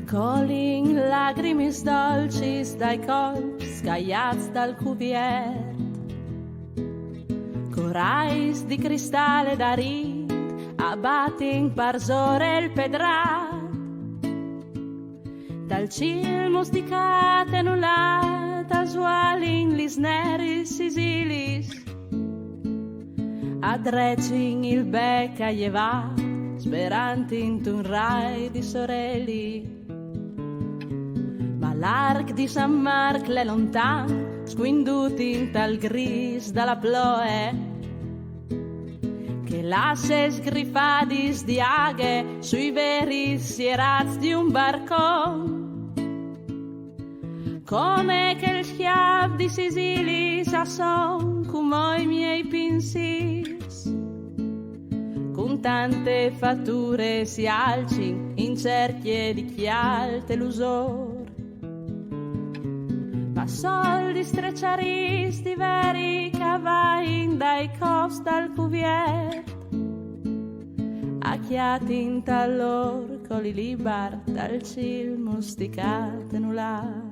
Colin lagrimis dolcis dai colps scagliats dal cuvier, corais di cristallo d'arit abating per sore il pedrat, dal cil musticat enulat asualin lis neris sisilis, adrecin il bec a llevat, sperant in un rai di sorelli. L'arc di San Marc l'è lontan, squindut in tal gris dalla ploe, che lasce sgrifadis di aghe sui veri sierats di un barcon, come che il schiav di Sisilis a son como i miei pinsis, con tante fatture si alcin in cerchie di chialte l'usor. Ma soldi strecciaristi veri cavain dai cost dal cuvier, acchiati in talor coli libar dal cil musticat nular.